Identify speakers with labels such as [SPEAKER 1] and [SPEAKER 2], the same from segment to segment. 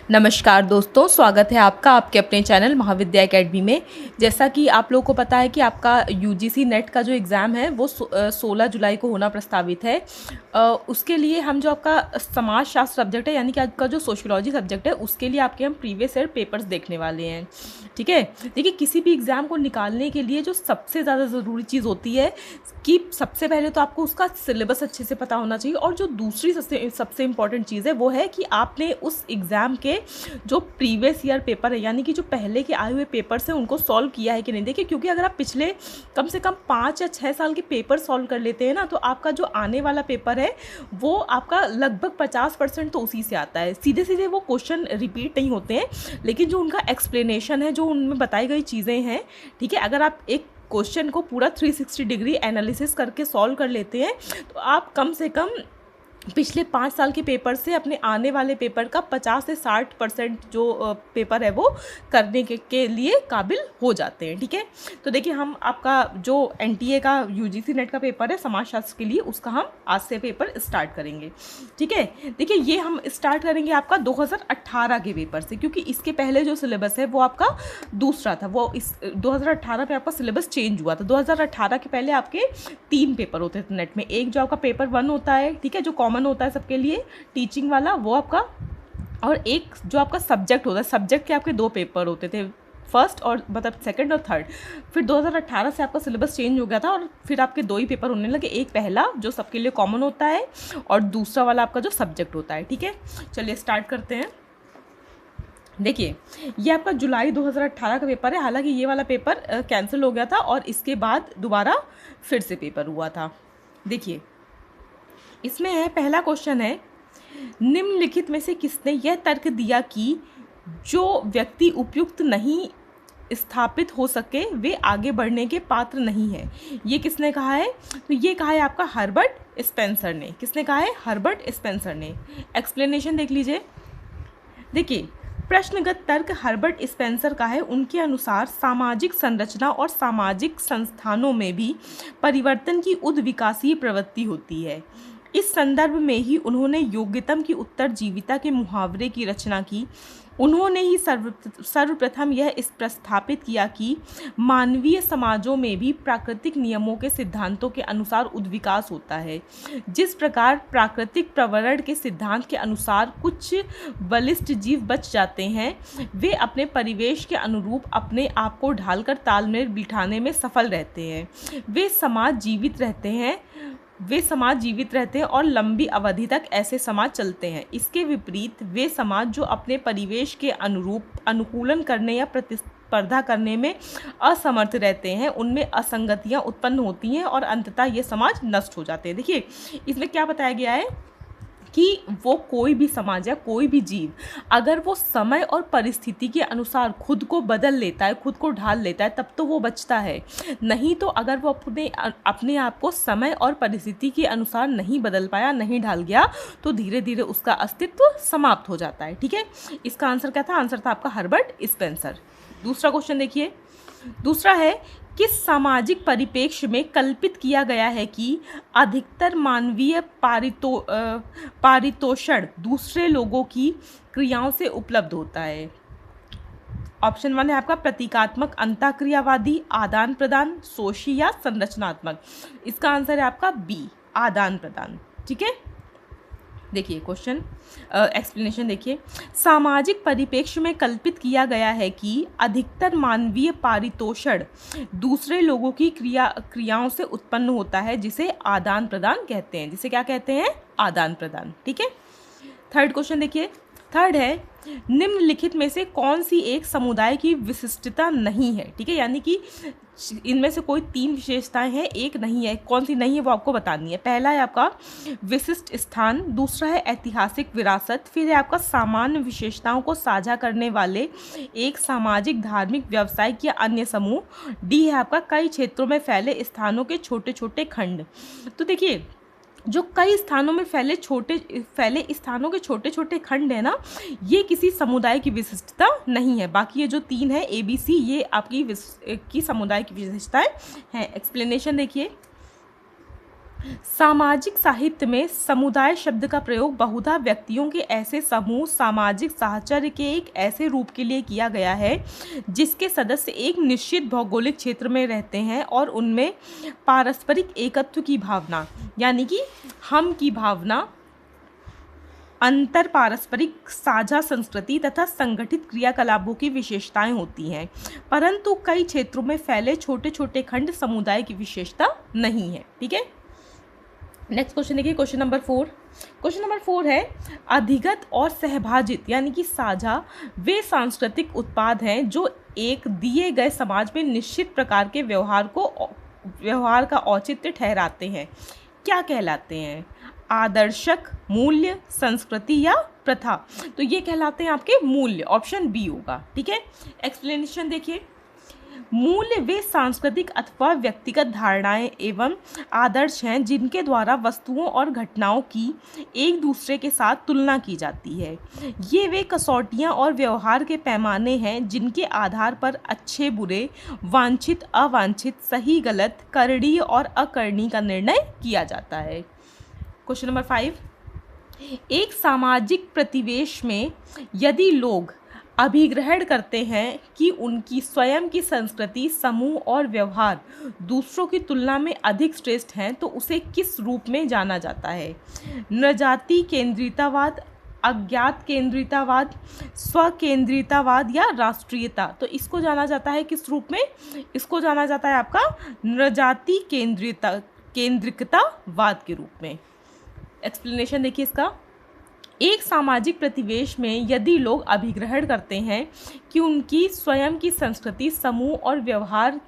[SPEAKER 1] नमस्कार दोस्तों, स्वागत है आपका आपके अपने चैनल महाविद्या एकेडमी में। जैसा कि आप लोगों को पता है कि आपका यूजीसी नेट का जो एग्ज़ाम है वो 16 जुलाई को होना प्रस्तावित है। उसके लिए हम जो आपका समाजशास्त्र सब्जेक्ट है यानी कि आपका जो सोशियोलॉजी सब्जेक्ट है उसके लिए आपके हम प्रीवियस ईयर पेपर्स देखने वाले हैं। ठीक है, देखिए किसी भी एग्ज़ाम को निकालने के लिए जो सबसे ज़्यादा ज़रूरी चीज़ होती है कि सबसे पहले तो आपको उसका सिलेबस अच्छे से पता होना चाहिए, और जो दूसरी सबसे इम्पॉर्टेंट चीज़ है वो है कि आपने उस एग्ज़ाम के जो प्रीवियस ईयर पेपर है यानी कि जो पहले के आए हुए पेपर्स हैं उनको सॉल्व किया है कि नहीं। देखिए क्योंकि अगर आप पिछले कम से कम 5 या 6 साल के पेपर सॉल्व कर लेते हैं ना, तो आपका जो आने वाला पेपर है वो आपका लगभग 50% तो उसी से आता है। सीधे सीधे वो क्वेश्चन रिपीट नहीं होते हैं, लेकिन जो उनका एक्सप्लेनेशन है, जो उनमें बताई गई चीज़ें हैं, ठीक है, अगर आप एक क्वेश्चन को पूरा 360 डिग्री एनालिसिस करके सॉल्व कर लेते हैं तो आप कम से कम पिछले 5 साल के पेपर से अपने आने वाले पेपर का 50 से 60% जो पेपर है वो करने के लिए काबिल हो जाते हैं। ठीक है, तो देखिए हम आपका जो एनटीए का यूजीसी नेट का पेपर है समाजशास्त्र के लिए, उसका हम आज से पेपर स्टार्ट करेंगे। ठीक है, देखिए ये हम स्टार्ट करेंगे आपका 2018 के पेपर से, क्योंकि इसके पहले जो सिलेबस है वो आपका दूसरा था। वो इस 2018 में आपका सिलेबस चेंज हुआ था। 2018 के पहले आपके 3 पेपर होते थे नेट में। एक जो आपका पेपर 1 होता है, ठीक है, जो कॉमन होता है सबके लिए टीचिंग वाला, वो आपका, और एक जो आपका सब्जेक्ट होता है, सब्जेक्ट के आपके 2 पेपर होते थे, फर्स्ट और मतलब सेकंड और थर्ड। फिर 2018 से आपका सिलेबस चेंज हो गया था और फिर आपके 2 ही पेपर होने लगे, एक पहला जो सबके लिए कॉमन होता है और दूसरा वाला आपका जो सब्जेक्ट होता है। ठीक है, चलिए स्टार्ट करते हैं। देखिए ये आपका जुलाई 2018 का पेपर है। हालांकि ये वाला पेपर कैंसिल हो गया था और इसके बाद दोबारा फिर से पेपर हुआ था। देखिए इसमें है, पहला क्वेश्चन है, निम्नलिखित में से किसने यह तर्क दिया कि जो व्यक्ति उपयुक्त नहीं स्थापित हो सके वे आगे बढ़ने के पात्र नहीं है। ये किसने कहा है? तो ये कहा है आपका हर्बर्ट स्पेंसर ने। किसने कहा है? हर्बर्ट स्पेंसर ने। एक्सप्लेनेशन देख लीजिए। देखिए प्रश्नगत तर्क हर्बर्ट स्पेंसर का है। उनके अनुसार सामाजिक संरचना और सामाजिक संस्थानों में भी परिवर्तन की उद्विकासीय प्रवृत्ति होती है। इस संदर्भ में ही उन्होंने योग्यतम की उत्तरजीविता के मुहावरे की रचना की। उन्होंने ही सर्वप्रथम यह इस प्रस्थापित किया कि मानवीय समाजों में भी प्राकृतिक नियमों के सिद्धांतों के अनुसार उद्विकास होता है। जिस प्रकार प्राकृतिक प्रवरण के सिद्धांत के अनुसार कुछ बलिष्ठ जीव बच जाते हैं, वे अपने परिवेश के अनुरूप अपने आप को ढालकर तालमेल बिठाने में सफल रहते हैं। वे समाज जीवित रहते हैं और लंबी अवधि तक ऐसे समाज चलते हैं। इसके विपरीत वे समाज जो अपने परिवेश के अनुरूप अनुकूलन करने या प्रतिस्पर्धा करने में असमर्थ रहते हैं, उनमें असंगतियां उत्पन्न होती हैं और अंततः ये समाज नष्ट हो जाते हैं। देखिए इसमें क्या बताया गया है कि वो कोई भी समाज या कोई भी जीव अगर वो समय और परिस्थिति के अनुसार खुद को बदल लेता है, खुद को ढाल लेता है, तब तो वो बचता है। नहीं तो अगर वो अपने आप को समय और परिस्थिति के अनुसार नहीं बदल पाया, नहीं ढाल गया, तो धीरे धीरे उसका अस्तित्व समाप्त हो जाता है। ठीक है, इसका आंसर क्या था? आंसर था आपका हर्बर्ट स्पेंसर। दूसरा क्वेश्चन देखिए। दूसरा है, किस सामाजिक परिप्रेक्ष्य में कल्पित किया गया है कि अधिकतर मानवीय पारितोषण दूसरे लोगों की क्रियाओं से उपलब्ध होता है? ऑप्शन 1 है आपका प्रतीकात्मक, अंतःक्रियावादी, आदान प्रदान, सोशी या संरचनात्मक। इसका आंसर है आपका बी, आदान प्रदान। ठीक है, देखिए क्वेश्चन एक्सप्लेनेशन देखिए। सामाजिक परिप्रेक्ष्य में कल्पित किया गया है कि अधिकतर मानवीय पारितोषण दूसरे लोगों की क्रियाओं से उत्पन्न होता है, जिसे आदान प्रदान कहते हैं। जिसे क्या कहते हैं? आदान प्रदान। ठीक है, थर्ड क्वेश्चन देखिए। थर्ड है, निम्नलिखित में से कौन सी एक समुदाय की विशिष्टता नहीं है? ठीक है, यानी कि इनमें से कोई 3 विशेषताएं हैं, एक नहीं है। कौन सी नहीं है वो आपको बतानी है। पहला है आपका विशिष्ट स्थान, दूसरा है ऐतिहासिक विरासत, फिर है आपका सामान्य विशेषताओं को साझा करने वाले एक सामाजिक, धार्मिक, व्यावसायिक या अन्य समूह, डी है आपका कई क्षेत्रों में फैले स्थानों के छोटे छोटे खंड। तो देखिए जो कई स्थानों में फैले स्थानों के छोटे छोटे खंड है ना, ये किसी समुदाय की विशिष्टता नहीं है। बाकी ये जो 3 है ABC, ये आपकी समुदाय की विशेषताएं हैं। एक्सप्लेनेशन देखिए। सामाजिक साहित्य में समुदाय शब्द का प्रयोग बहुधा व्यक्तियों के ऐसे समूह सामाजिक साहचर्य के एक ऐसे रूप के लिए किया गया है जिसके सदस्य एक निश्चित भौगोलिक क्षेत्र में रहते हैं और उनमें पारस्परिक एकत्व की भावना यानी कि हम की भावना, अंतर पारस्परिक साझा संस्कृति तथा संगठित क्रियाकलापों की विशेषताएं होती हैं, परंतु कई क्षेत्रों में फैले छोटे छोटे खंड समुदाय की विशेषता नहीं है। ठीक है, नेक्स्ट क्वेश्चन देखिए, क्वेश्चन नंबर 4। क्वेश्चन नंबर 4 है, अधिगत और सहभाजित यानी कि साझा वे सांस्कृतिक उत्पाद हैं जो एक दिए गए समाज में निश्चित प्रकार के व्यवहार का औचित्य ठहराते हैं। क्या कहलाते हैं? आदर्शक, मूल्य, संस्कृति या प्रथा? तो ये कहलाते हैं आपके मूल्य, ऑप्शन बी होगा। ठीक है, एक्सप्लेनेशन देखिए। मूल्य वे सांस्कृतिक अथवा व्यक्तिगत धारणाएं एवं आदर्श हैं जिनके द्वारा वस्तुओं और घटनाओं की एक दूसरे के साथ तुलना की जाती है। ये वे कसौटियां और व्यवहार के पैमाने हैं जिनके आधार पर अच्छे बुरे, वांछित अवांछित, सही गलत, करणीय और अकरणीय का निर्णय किया जाता है। क्वेश्चन नंबर 5, एक सामाजिक प्रतिवेश में यदि लोग अभिग्रहण करते हैं कि उनकी स्वयं की संस्कृति, समूह और व्यवहार दूसरों की तुलना में अधिक श्रेष्ठ हैं तो उसे किस रूप में जाना जाता है? नृजाति केंद्रितावाद, अज्ञात केंद्रितावाद, स्वकेंद्रितावाद या राष्ट्रीयता? तो इसको जाना जाता है किस रूप में? इसको जाना जाता है आपका नृजाति केंद्रिकतावाद के रूप में। एक्सप्लेनेशन देखिए इसका। एक सामाजिक प्रतिवेश में यदि लोग अभिग्रहण करते हैं कि उनकी स्वयं की संस्कृति, समूह और व्यवहार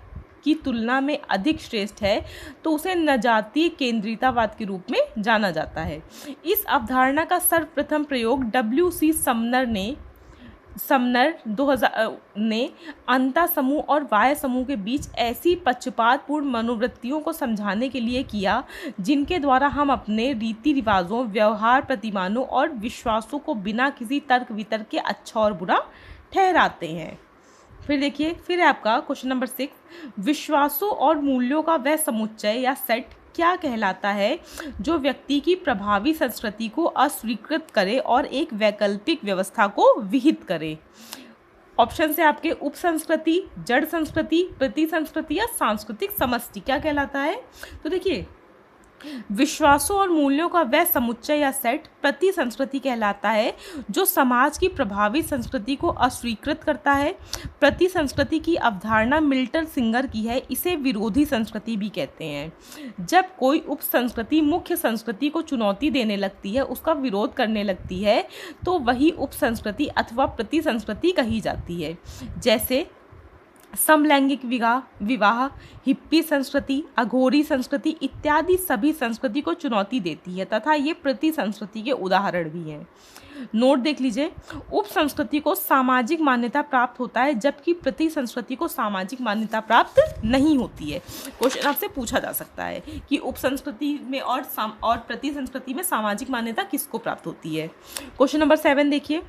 [SPEAKER 1] की तुलना में अधिक श्रेष्ठ है तो उसे नजातीय केंद्रितावाद के रूप में जाना जाता है। इस अवधारणा का सर्वप्रथम प्रयोग W.C. समनर 2000 ने अंतः समूह और बाह्य समूह के बीच ऐसी पक्षपातपूर्ण मनोवृत्तियों को समझाने के लिए किया जिनके द्वारा हम अपने रीति रिवाजों, व्यवहार, प्रतिमानों और विश्वासों को बिना किसी तर्क वितर्क के अच्छा और बुरा ठहराते हैं। फिर देखिए, फिर है आपका क्वेश्चन नंबर 6, विश्वासों और मूल्यों का वह समुच्चय या सेट क्या कहलाता है जो व्यक्ति की प्रभावी संस्कृति को अस्वीकृत करे और एक वैकल्पिक व्यवस्था को विहित करे? ऑप्शन से आपके उप संस्कृति, जड़ संस्कृति, प्रति संस्कृति या सांस्कृतिक समष्टि क्या कहलाता है? तो देखिए, विश्वासों और मूल्यों का वह समुच्चय या सेट प्रति संस्कृति कहलाता है जो समाज की प्रभावी संस्कृति को अस्वीकृत करता है। प्रति संस्कृति की अवधारणा मिल्टन सिंगर की है, इसे विरोधी संस्कृति भी कहते हैं। जब कोई उप संस्कृति मुख्य संस्कृति को चुनौती देने लगती है, उसका विरोध करने लगती है, तो वही उप संस्कृति अथवा प्रति संस्कृति कही जाती है। जैसे समलैंगिक विवाह, हिप्पी संस्कृति, अघोरी संस्कृति इत्यादि सभी संस्कृति को चुनौती देती है तथा ये प्रति संस्कृति के उदाहरण भी हैं। नोट देख लीजिए, उप संस्कृति को सामाजिक मान्यता प्राप्त होता है जबकि प्रति संस्कृति को सामाजिक मान्यता प्राप्त नहीं होती है। क्वेश्चन आपसे पूछा जा सकता है कि उप संस्कृति में और प्रति संस्कृति में सामाजिक मान्यता किसको प्राप्त होती है। क्वेश्चन नंबर 7 देखिए,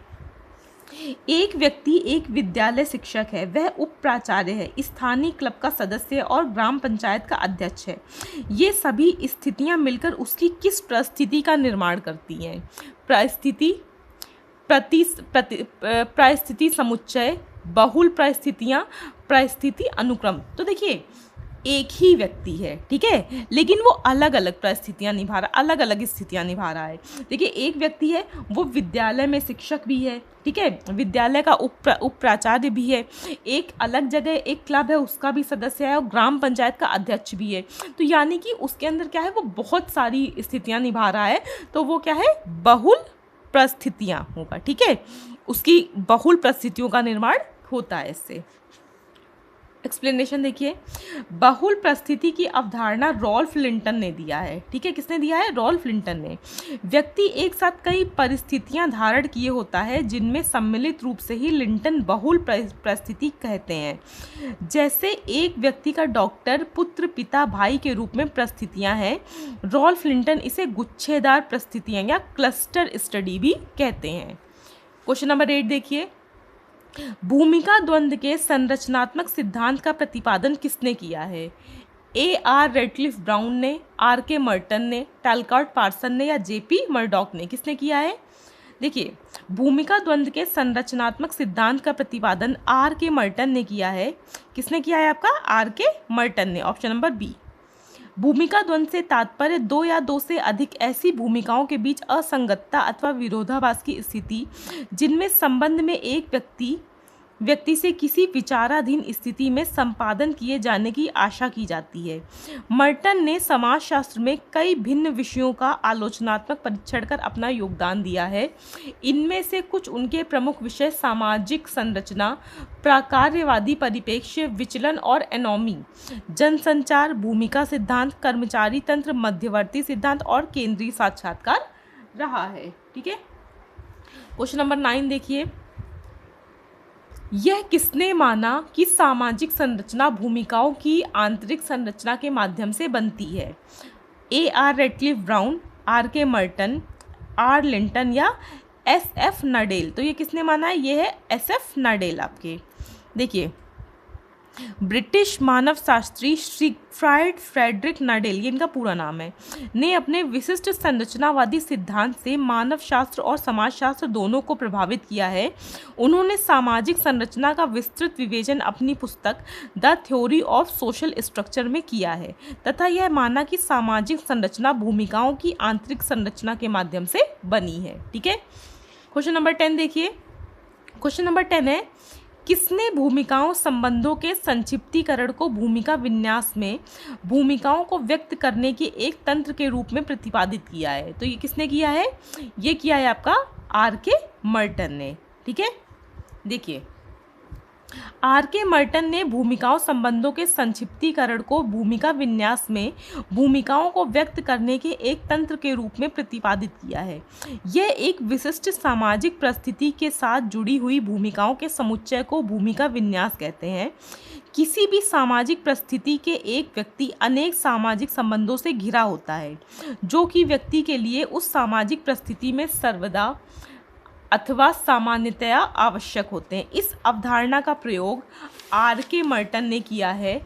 [SPEAKER 1] एक व्यक्ति एक विद्यालय शिक्षक है, वह उप प्राचार्य है, स्थानीय क्लब का सदस्य है और ग्राम पंचायत का अध्यक्ष है। ये सभी स्थितियां मिलकर उसकी किस परिस्थिति का निर्माण करती हैं? परिस्थिति समुच्चय, बहुल परिस्थितियां, परिस्थिति अनुक्रम। तो देखिए, एक ही व्यक्ति है, ठीक है, लेकिन वो अलग अलग परिस्थितियां निभा रहा, अलग अलग स्थितियां निभा रहा है। देखिए, एक व्यक्ति है वो विद्यालय में शिक्षक भी है, ठीक है, विद्यालय का उप प्राचार्य भी है, एक अलग जगह एक क्लब है उसका भी सदस्य है और ग्राम पंचायत का अध्यक्ष भी है। तो यानी कि उसके अंदर क्या है, वो बहुत सारी स्थितियां निभा रहा है, तो वो क्या है, बहुल परिस्थितियां होगा। ठीक है, उसकी बहुल परिस्थितियों का निर्माण होता है इससे। एक्सप्लेनेशन देखिए, बहुल परिस्थिति की अवधारणा रॉल्फ लिंटन ने दिया है। ठीक है, किसने दिया है? रॉल्फ लिंटन ने। व्यक्ति एक साथ कई परिस्थितियां धारण किए होता है जिनमें सम्मिलित रूप से ही लिंटन बहुल परिस्थिति कहते हैं। जैसे एक व्यक्ति का डॉक्टर, पुत्र, पिता, भाई के रूप में परिस्थितियां हैं, रॉल्फ लिंटन इसे गुच्छेदार परिस्थितियां या क्लस्टर स्टडी भी कहते हैं। क्वेश्चन नंबर 8 देखिए, भूमिका द्वंद्व के संरचनात्मक सिद्धांत का प्रतिपादन किसने किया है? AR रेडक्लिफ ब्राउन ने, RK मर्टन ने, टैलकार्ट पार्सन ने या JP मर्डॉक ने? किसने किया है? देखिए, भूमिका द्वंद्व के संरचनात्मक सिद्धांत का प्रतिपादन RK मर्टन ने किया है। किसने किया है आपका? RK मर्टन ने, ऑप्शन नंबर बी। भूमिका द्वंद्व से तात्पर्य दो या दो से अधिक ऐसी भूमिकाओं के बीच असंगतता अथवा विरोधाभास की स्थिति जिनमें संबंध में एक व्यक्ति से किसी विचाराधीन स्थिति में संपादन किए जाने की आशा की जाती है। मर्टन ने समाजशास्त्र में कई भिन्न विषयों का आलोचनात्मक परीक्षण कर अपना योगदान दिया है। इनमें से कुछ उनके प्रमुख विषय सामाजिक संरचना, प्राकार्यवादी परिप्रेक्ष्य, विचलन और एनोमी, जनसंचार, भूमिका सिद्धांत, कर्मचारी तंत्र, मध्यवर्ती सिद्धांत और केंद्रीय साक्षात्कार रहा है। ठीक है, क्वेश्चन नंबर 9 देखिए। यह किसने माना कि सामाजिक संरचना भूमिकाओं की आंतरिक संरचना के माध्यम से बनती है? AR Radcliffe Brown, RK Merton, R Linton या SF नडेल? तो ये किसने माना है? ये है SF नडेल आपके। देखिए, ब्रिटिश मानव शास्त्री सिगफ्राइड फ्रेडरिक नडेल, ये इनका पूरा नाम है, ने अपने विशिष्ट संरचनावादी सिद्धांत से मानव शास्त्र और समाजशास्त्र दोनों को प्रभावित किया है। उन्होंने सामाजिक संरचना का विस्तृत विवेचन अपनी पुस्तक the theory of social structure में किया है तथा यह माना कि सामाजिक संरचना भूमिकाओं की आंतरिक संरचना के माध्यम से बनी है। ठीक है, क्वेश्चन नंबर 10 देखिए। क्वेश्चन नंबर 10 है, किसने भूमिकाओं संबंधों के संक्षिप्तीकरण को भूमिका विन्यास में भूमिकाओं को व्यक्त करने के एक तंत्र के रूप में प्रतिपादित किया है? तो ये किसने किया है? ये किया है आपका RK मर्टन ने। ठीक है, देखिए, RK मर्टन ने भूमिकाओं संबंधों के संक्षिप्तीकरण को भूमिका विन्यास में भूमिकाओं को व्यक्त करने के एक तंत्र के रूप में प्रतिपादित किया है। यह एक विशिष्ट सामाजिक परिस्थिति के साथ जुड़ी हुई भूमिकाओं के समुच्चय को भूमिका विन्यास कहते हैं। किसी भी सामाजिक परिस्थिति के एक व्यक्ति अनेक सामाजिक संबंधों से घिरा होता है जो कि व्यक्ति के लिए उस सामाजिक परिस्थिति में सर्वदा अथवा सामान्यतया आवश्यक होते हैं। इस अवधारणा का प्रयोग RK मर्टन ने किया है।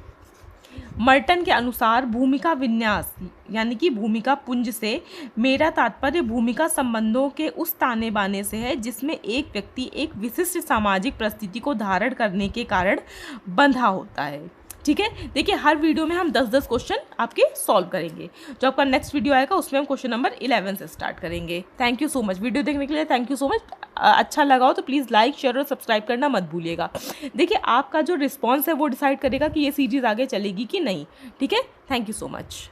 [SPEAKER 1] मर्टन के अनुसार भूमिका विन्यास यानी कि भूमिका पुंज से मेरा तात्पर्य भूमिका संबंधों के उस ताने बाने से है जिसमें एक व्यक्ति एक विशिष्ट सामाजिक परिस्थिति को धारण करने के कारण बंधा होता है। ठीक है, देखिए, हर वीडियो में हम 10-10 क्वेश्चन आपके सॉल्व करेंगे। जो आपका नेक्स्ट वीडियो आएगा उसमें हम क्वेश्चन नंबर 11 से स्टार्ट करेंगे। Thank you so much video देखने के लिए। Thank you so much. अच्छा लगा हो तो प्लीज़ लाइक, शेयर और सब्सक्राइब करना मत भूलिएगा। देखिए, आपका जो रिस्पॉन्स है वो डिसाइड करेगा कि ये सीरीज़ आगे चलेगी कि नहीं। ठीक है, थैंक यू सो मच।